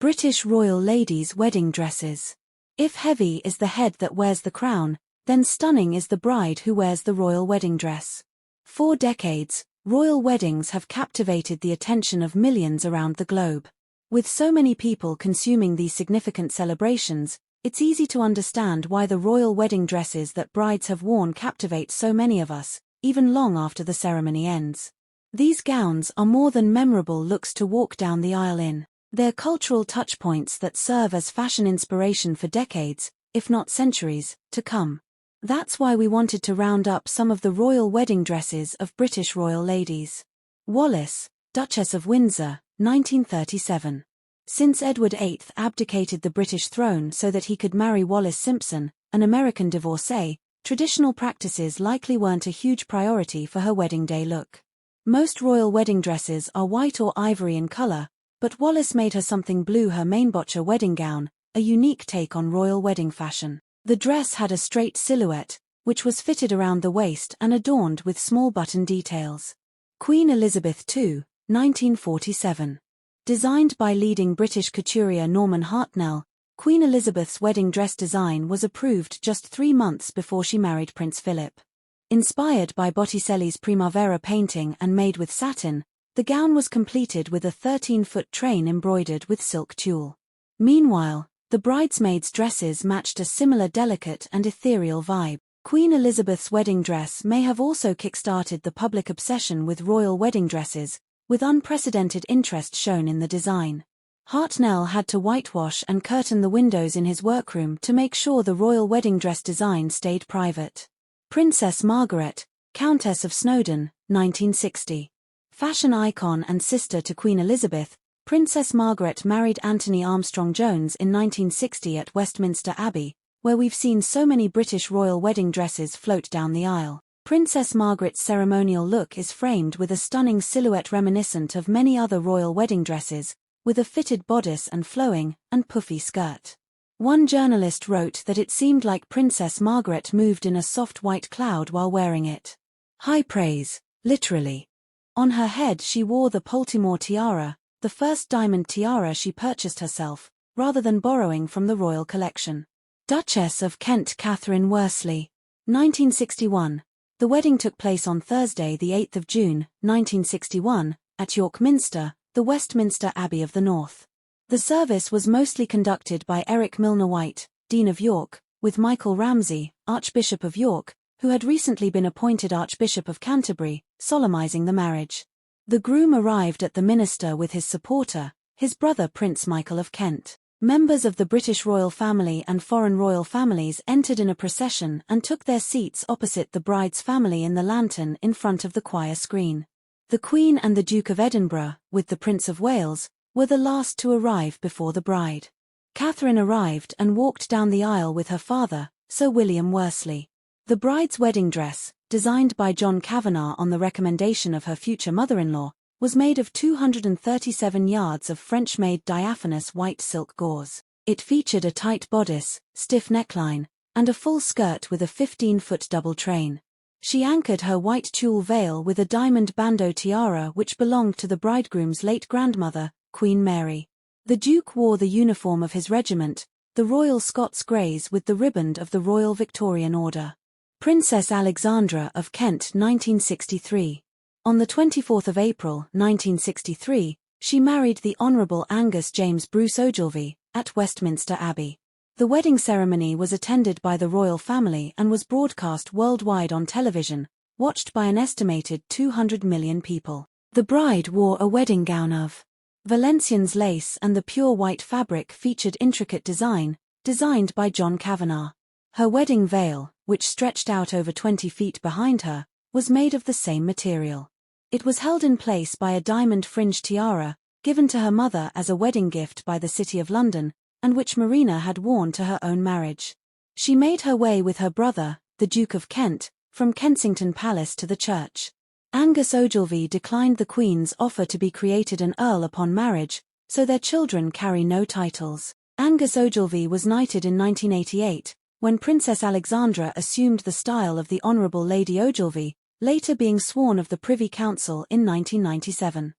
British royal ladies' wedding dresses. If heavy is the head that wears the crown, then stunning is the bride who wears the royal wedding dress. For decades, royal weddings have captivated the attention of millions around the globe. With so many people consuming these significant celebrations, it's easy to understand why the royal wedding dresses that brides have worn captivate so many of us, even long after the ceremony ends. These gowns are more than memorable looks to walk down the aisle in. They're cultural touchpoints that serve as fashion inspiration for decades, if not centuries, to come. That's why we wanted to round up some of the royal wedding dresses of British royal ladies. Wallis, Duchess of Windsor, 1937. Since Edward VIII abdicated the British throne so that he could marry Wallis Simpson, an American divorcée, traditional practices likely weren't a huge priority for her wedding day look. Most royal wedding dresses are white or ivory in color, but Wallis made her something blue, her Mainbocher wedding gown, a unique take on royal wedding fashion. The dress had a straight silhouette, which was fitted around the waist and adorned with small button details. Queen Elizabeth II, 1947. Designed by leading British couturier Norman Hartnell, Queen Elizabeth's wedding dress design was approved just 3 months before she married Prince Philip. Inspired by Botticelli's Primavera painting and made with satin, the gown was completed with a 13-foot train embroidered with silk tulle. Meanwhile, the bridesmaids' dresses matched a similar delicate and ethereal vibe. Queen Elizabeth's wedding dress may have also kick-started the public obsession with royal wedding dresses, with unprecedented interest shown in the design. Hartnell had to whitewash and curtain the windows in his workroom to make sure the royal wedding dress design stayed private. Princess Margaret, Countess of Snowdon, 1960. Fashion icon and sister to Queen Elizabeth, Princess Margaret married Anthony Armstrong-Jones in 1960 at Westminster Abbey, where we've seen so many British royal wedding dresses float down the aisle. Princess Margaret's ceremonial look is framed with a stunning silhouette reminiscent of many other royal wedding dresses, with a fitted bodice and flowing and puffy skirt. One journalist wrote that it seemed like Princess Margaret moved in a soft white cloud while wearing it. High praise, literally. On her head she wore the Poltimore tiara, the first diamond tiara she purchased herself, rather than borrowing from the royal collection. Duchess of Kent Catherine Worsley, 1961. The wedding took place on Thursday, the 8th of June, 1961, at York Minster, the Westminster Abbey of the North. The service was mostly conducted by Eric Milner White, Dean of York, with Michael Ramsay, Archbishop of York, who had recently been appointed Archbishop of Canterbury, solemnizing the marriage. The groom arrived at the minster with his supporter, his brother Prince Michael of Kent. Members of the British royal family and foreign royal families entered in a procession and took their seats opposite the bride's family in the lantern in front of the choir screen. The Queen and the Duke of Edinburgh, with the Prince of Wales, were the last to arrive before the bride. Catherine arrived and walked down the aisle with her father, Sir William Worsley. The bride's wedding dress, designed by John Kavanagh on the recommendation of her future mother-in-law, was made of 237 yards of French-made diaphanous white silk gauze. It featured a tight bodice, stiff neckline, and a full skirt with a 15-foot double train. She anchored her white tulle veil with a diamond bandeau tiara which belonged to the bridegroom's late grandmother, Queen Mary. The Duke wore the uniform of his regiment, the Royal Scots Greys with the riband of the Royal Victorian Order. Princess Alexandra of Kent 1963. On the 24th of April 1963, she married the Honourable Angus James Bruce Ogilvy, at Westminster Abbey. The wedding ceremony was attended by the royal family and was broadcast worldwide on television, watched by an estimated 200 million people. The bride wore a wedding gown of Valenciennes lace, and the pure white fabric featured intricate design, designed by John Kavanagh. Her wedding veil, which stretched out over 20 feet behind her, was made of the same material. It was held in place by a diamond fringe tiara, given to her mother as a wedding gift by the City of London, and which Marina had worn to her own marriage. She made her way with her brother, the Duke of Kent, from Kensington Palace to the church. Angus Ogilvy declined the Queen's offer to be created an earl upon marriage, so their children carry no titles. Angus Ogilvy was knighted in 1988, when Princess Alexandra assumed the style of the Honourable Lady Ogilvy, later being sworn of the Privy Council in 1997.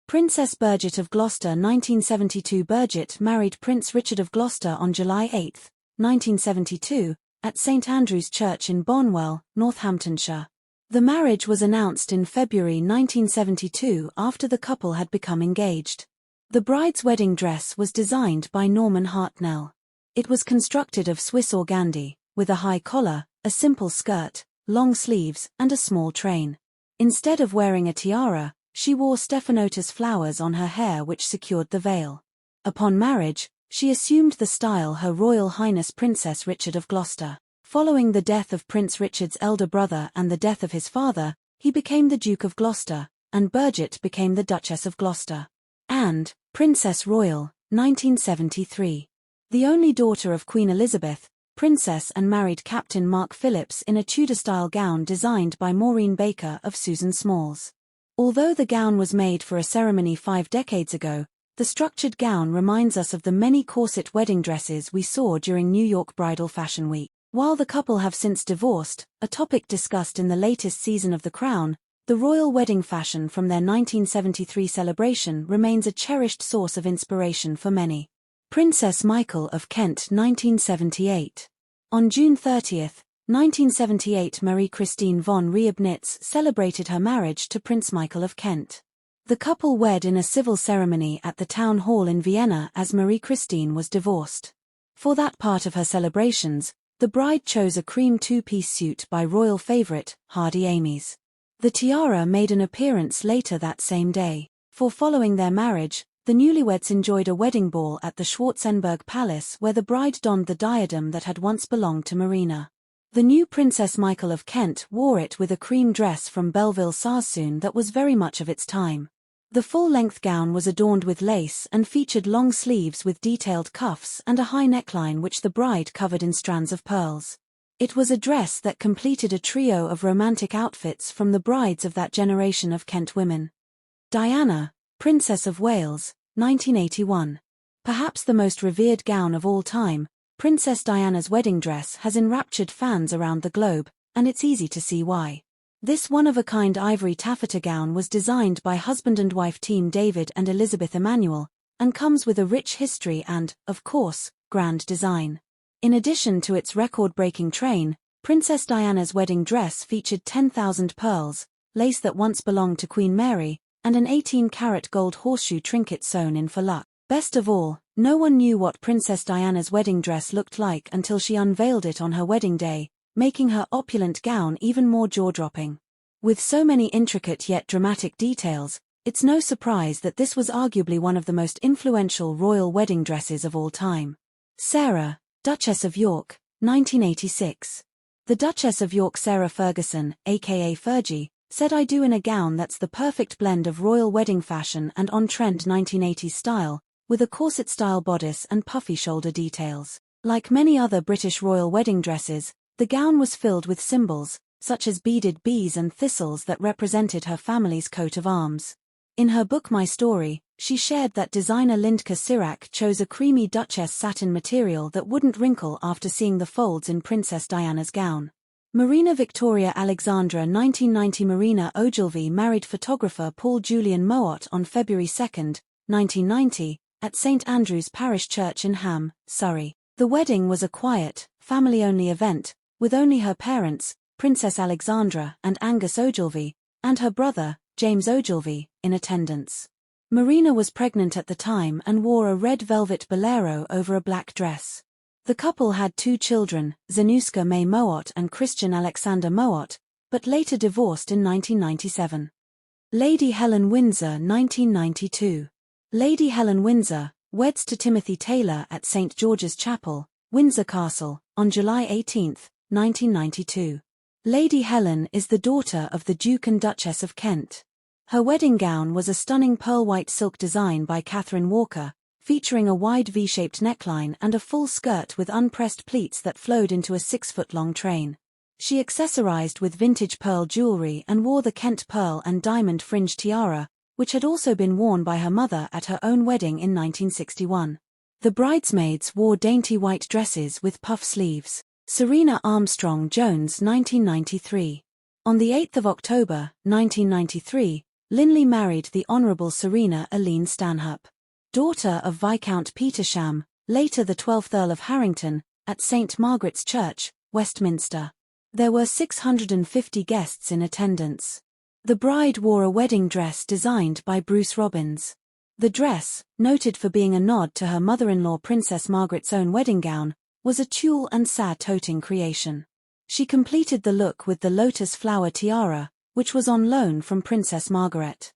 Princess Birgit of Gloucester 1972. Birgit married Prince Richard of Gloucester on July 8, 1972, at St Andrew's Church in Bonwell, Northamptonshire. The marriage was announced in February 1972 after the couple had become engaged. The bride's wedding dress was designed by Norman Hartnell. It was constructed of Swiss organdie, with a high collar, a simple skirt, long sleeves, and a small train. Instead of wearing a tiara, she wore stephanotis flowers on her hair which secured the veil. Upon marriage, she assumed the style Her Royal Highness Princess Richard of Gloucester. Following the death of Prince Richard's elder brother and the death of his father, he became the Duke of Gloucester, and Birgit became the Duchess of Gloucester. And Princess Royal, 1973. The only daughter of Queen Elizabeth, Princess and married Captain Mark Phillips in a Tudor-style gown designed by Maureen Baker of Susan Smalls. Although the gown was made for a ceremony 5 decades ago, the structured gown reminds us of the many corset wedding dresses we saw during New York Bridal Fashion Week. While the couple have since divorced, a topic discussed in the latest season of The Crown, the royal wedding fashion from their 1973 celebration remains a cherished source of inspiration for many. Princess Michael of Kent 1978. On June 30, 1978, Marie-Christine von Reibnitz celebrated her marriage to Prince Michael of Kent. The couple wed in a civil ceremony at the town hall in Vienna as Marie-Christine was divorced. For that part of her celebrations, the bride chose a cream 2-piece suit by royal favorite, Hardy Amies. The tiara made an appearance later that same day. Following their marriage, the newlyweds enjoyed a wedding ball at the Schwarzenberg Palace where the bride donned the diadem that had once belonged to Marina. The new Princess Michael of Kent wore it with a cream dress from Belleville Sarsoon that was very much of its time. The full-length gown was adorned with lace and featured long sleeves with detailed cuffs and a high neckline which the bride covered in strands of pearls. It was a dress that completed a trio of romantic outfits from the brides of that generation of Kent women. Diana, Princess of Wales, 1981. Perhaps the most revered gown of all time, Princess Diana's wedding dress has enraptured fans around the globe, and it's easy to see why. This one-of-a-kind ivory taffeta gown was designed by husband and wife team David and Elizabeth Emanuel, and comes with a rich history and, of course, grand design. In addition to its record-breaking train, Princess Diana's wedding dress featured 10,000 pearls, lace that once belonged to Queen Mary, and an 18-carat gold horseshoe trinket sewn in for luck. Best of all, no one knew what Princess Diana's wedding dress looked like until she unveiled it on her wedding day, making her opulent gown even more jaw-dropping. With so many intricate yet dramatic details, it's no surprise that this was arguably one of the most influential royal wedding dresses of all time. Sarah, Duchess of York, 1986. The Duchess of York Sarah Ferguson, aka Fergie, said I do in a gown that's the perfect blend of royal wedding fashion and on-trend 1980s style, with a corset-style bodice and puffy shoulder details. Like many other British royal wedding dresses, the gown was filled with symbols, such as beaded bees and thistles that represented her family's coat of arms. In her book My Story, she shared that designer Lindka Sirac chose a creamy Duchess satin material that wouldn't wrinkle after seeing the folds in Princess Diana's gown. Marina Victoria Alexandra 1990. Marina Ogilvy married photographer Paul Julian Mowat on February 2, 1990, at St Andrew's Parish Church in Ham, Surrey. The wedding was a quiet, family-only event, with only her parents, Princess Alexandra and Angus Ogilvy, and her brother, James Ogilvy, in attendance. Marina was pregnant at the time and wore a red velvet bolero over a black dress. The couple had 2 children, Zanuska May Mowat and Christian Alexander Mowat, but later divorced in 1997. Lady Helen Windsor 1992. Lady Helen Windsor weds to Timothy Taylor at St George's Chapel, Windsor Castle, on July 18, 1992. Lady Helen is the daughter of the Duke and Duchess of Kent. Her wedding gown was a stunning pearl-white silk design by Catherine Walker, featuring a wide V-shaped neckline and a full skirt with unpressed pleats that flowed into a 6-foot-long train. She accessorized with vintage pearl jewelry and wore the Kent pearl and diamond fringe tiara, which had also been worn by her mother at her own wedding in 1961. The bridesmaids wore dainty white dresses with puff sleeves. Serena Armstrong Jones 1993. On the 8th of October, 1993, Linley married the Honourable Serena Linley Stanhope, daughter of Viscount Petersham, later the 12th Earl of Harrington, at St. Margaret's Church, Westminster. There were 650 guests in attendance. The bride wore a wedding dress designed by Bruce Robbins. The dress, noted for being a nod to her mother-in-law Princess Margaret's own wedding gown, was a tulle and satin creation. She completed the look with the lotus flower tiara, which was on loan from Princess Margaret.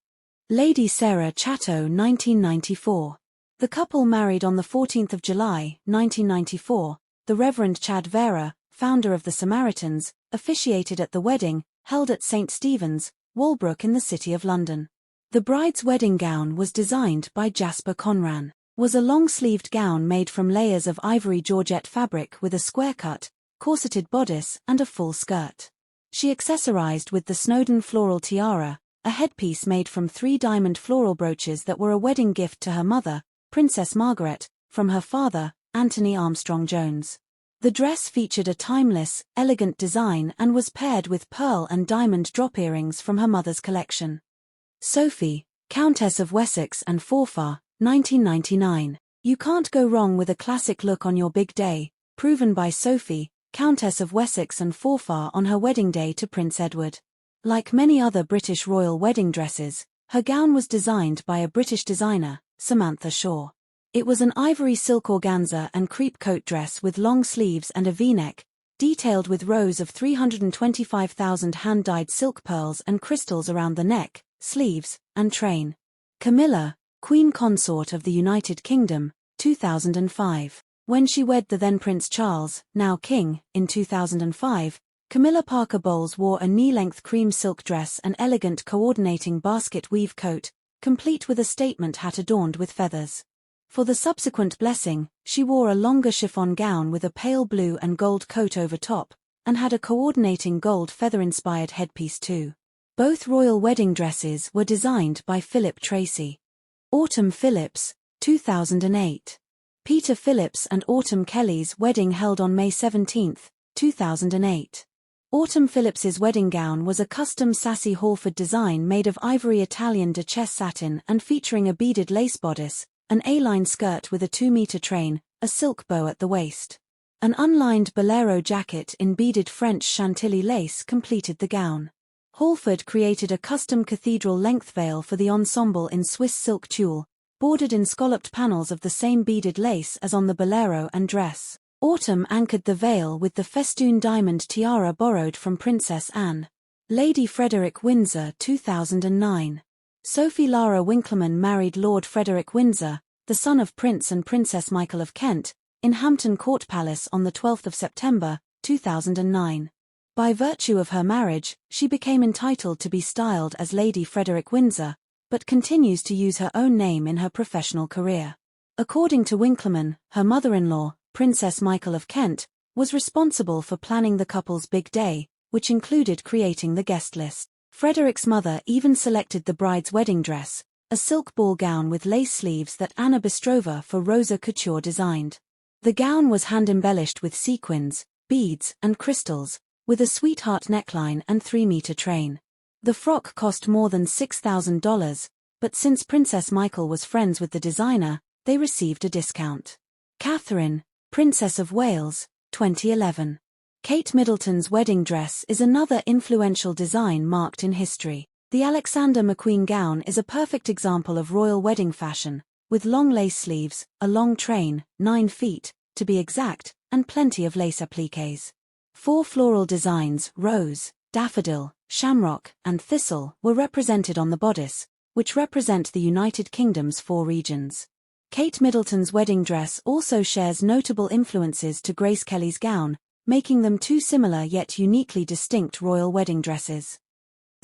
Lady Sarah Chatto 1994. The couple married on the 14th of July, 1994. The Reverend Chad Vera, founder of the Samaritans, officiated at the wedding, held at St. Stephen's, Walbrook in the City of London. The bride's wedding gown was designed by Jasper Conran. Was a long-sleeved gown made from layers of ivory georgette fabric with a square cut, corseted bodice and a full skirt. She accessorized with the Snowdon floral tiara, a headpiece made from 3 diamond floral brooches that were a wedding gift to her mother, Princess Margaret, from her father, Anthony Armstrong-Jones. The dress featured a timeless, elegant design and was paired with pearl and diamond drop earrings from her mother's collection. Sophie, Countess of Wessex and Forfar, 1999. You can't go wrong with a classic look on your big day, proven by Sophie, Countess of Wessex and Forfar on her wedding day to Prince Edward. Like many other British royal wedding dresses, her gown was designed by a British designer, Samantha Shaw. It was an ivory silk organza and crepe coat dress with long sleeves and a V-neck, detailed with rows of 325,000 hand-dyed silk pearls and crystals around the neck, sleeves, and train. Camilla, Queen Consort of the United Kingdom, 2005. When she wed the then Prince Charles, now King, in 2005, Camilla Parker Bowles wore a knee-length cream silk dress and elegant coordinating basket weave coat, complete with a statement hat adorned with feathers. For the subsequent blessing, she wore a longer chiffon gown with a pale blue and gold coat over top, and had a coordinating gold feather-inspired headpiece too. Both royal wedding dresses were designed by Philip Tracy. Autumn Phillips, 2008. Peter Phillips and Autumn Kelly's wedding held on May 17, 2008. Autumn Phillips's wedding gown was a custom sassy Halford design made of ivory Italian Duchess satin and featuring a beaded lace bodice, an A-line skirt with a 2-meter train, a silk bow at the waist. An unlined bolero jacket in beaded French Chantilly lace completed the gown. Halford created a custom cathedral-length veil for the ensemble in Swiss silk tulle, bordered in scalloped panels of the same beaded lace as on the bolero and dress. Autumn anchored the veil with the festoon diamond tiara borrowed from Princess Anne. Lady Frederick Windsor 2009. Sophie Lara Winkleman married Lord Frederick Windsor, the son of Prince and Princess Michael of Kent, in Hampton Court Palace on the 12th of September, 2009. By virtue of her marriage, she became entitled to be styled as Lady Frederick Windsor, but continues to use her own name in her professional career. According to Winkleman, her mother-in-law, Princess Michael of Kent, was responsible for planning the couple's big day, which included creating the guest list. Frederick's mother even selected the bride's wedding dress, a silk ball gown with lace sleeves that Anna Bistrova for Rosa Couture designed. The gown was hand-embellished with sequins, beads, and crystals, with a sweetheart neckline and 3-meter train. The frock cost more than $6,000, but since Princess Michael was friends with the designer, they received a discount. Catherine, Princess of Wales, 2011. Kate Middleton's wedding dress is another influential design marked in history. The Alexander McQueen gown is a perfect example of royal wedding fashion, with long lace sleeves, a long train, 9 feet, to be exact, and plenty of lace appliques. 4 floral designs, rose, daffodil, shamrock, and thistle, were represented on the bodice, which represent the United Kingdom's 4 regions. Kate Middleton's wedding dress also shares notable influences to Grace Kelly's gown, making them 2 similar yet uniquely distinct royal wedding dresses.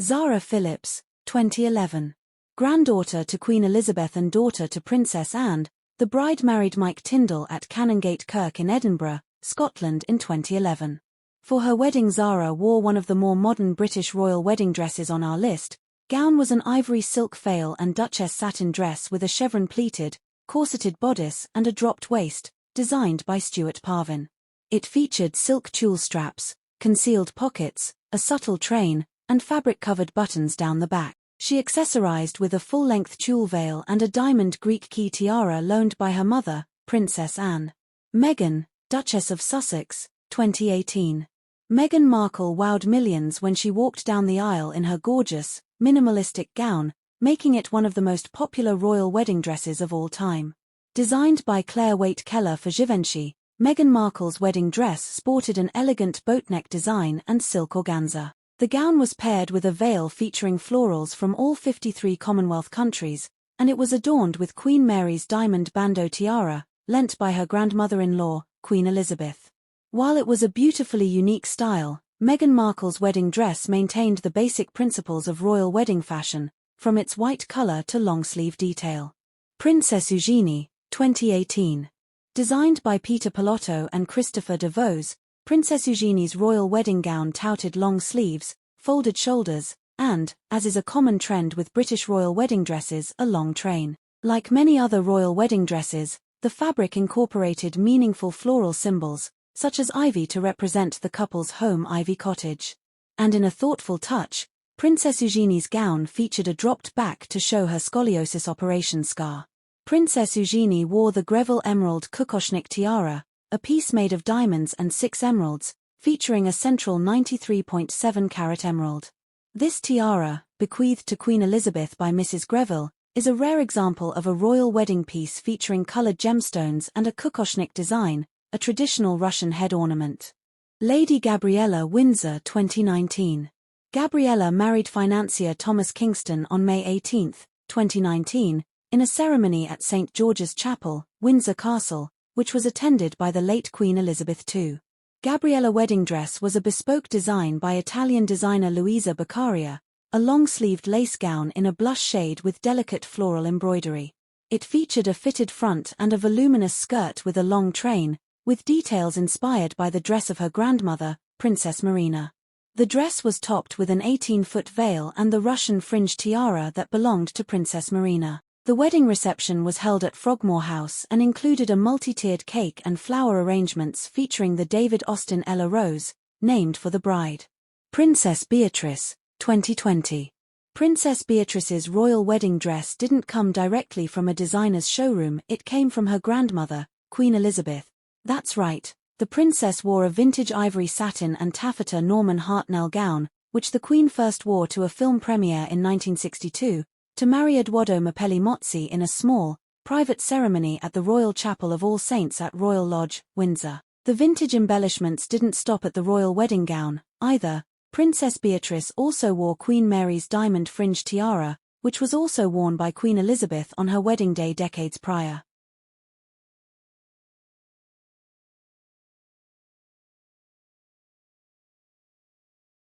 Zara Phillips, 2011. Granddaughter to Queen Elizabeth and daughter to Princess Anne, the bride married Mike Tindall at Canongate Kirk in Edinburgh, Scotland in 2011. For her wedding Zara wore one of the more modern British royal wedding dresses on our list. Gown was an ivory silk veil and Duchess satin dress with a chevron pleated, corseted bodice and a dropped waist, designed by Stuart Parvin. It featured silk tulle straps, concealed pockets, a subtle train, and fabric-covered buttons down the back. She accessorized with a full-length tulle veil and a diamond Greek key tiara loaned by her mother, Princess Anne. Meghan, Duchess of Sussex, 2018. Meghan Markle wowed millions when she walked down the aisle in her gorgeous, minimalistic gown, making it one of the most popular royal wedding dresses of all time. Designed by Claire Waite Keller for Givenchy, Meghan Markle's wedding dress sported an elegant boatneck design and silk organza. The gown was paired with a veil featuring florals from all 53 Commonwealth countries, and it was adorned with Queen Mary's diamond bandeau tiara, lent by her grandmother-in-law, Queen Elizabeth. While it was a beautifully unique style, Meghan Markle's wedding dress maintained the basic principles of royal wedding fashion, from its white color to long-sleeve detail. Princess Eugenie, 2018. Designed by Peter Pilotto and Christopher DeVos, Princess Eugenie's royal wedding gown touted long sleeves, folded shoulders, and, as is a common trend with British royal wedding dresses, a long train. Like many other royal wedding dresses, the fabric incorporated meaningful floral symbols, such as ivy to represent the couple's home Ivy Cottage. And in a thoughtful touch, Princess Eugenie's gown featured a dropped back to show her scoliosis operation scar. Princess Eugenie wore the Greville Emerald Kokoshnik tiara, a piece made of diamonds and 6 emeralds, featuring a central 93.7-carat emerald. This tiara, bequeathed to Queen Elizabeth by Mrs. Greville, is a rare example of a royal wedding piece featuring colored gemstones and a Kokoshnik design, a traditional Russian head ornament. Lady Gabriella Windsor 2019. Gabriella married financier Thomas Kingston on May 18, 2019, in a ceremony at St. George's Chapel, Windsor Castle, which was attended by the late Queen Elizabeth II. Gabriella's wedding dress was a bespoke design by Italian designer Luisa Beccaria, a long-sleeved lace gown in a blush shade with delicate floral embroidery. It featured a fitted front and a voluminous skirt with a long train, with details inspired by the dress of her grandmother, Princess Marina. The dress was topped with an 18-foot veil and the Russian fringe tiara that belonged to Princess Marina. The wedding reception was held at Frogmore House and included a multi-tiered cake and flower arrangements featuring the David Austin Ella Rose, named for the bride. Princess Beatrice, 2020. Princess Beatrice's royal wedding dress didn't come directly from a designer's showroom, it came from her grandmother, Queen Elizabeth. That's right, the princess wore a vintage ivory satin and taffeta Norman Hartnell gown, which the Queen first wore to a film premiere in 1962, to marry Edoardo Mapelli Mozzi in a small, private ceremony at the Royal Chapel of All Saints at Royal Lodge, Windsor. The vintage embellishments didn't stop at the royal wedding gown, either. Princess Beatrice also wore Queen Mary's diamond fringe tiara, which was also worn by Queen Elizabeth on her wedding day decades prior.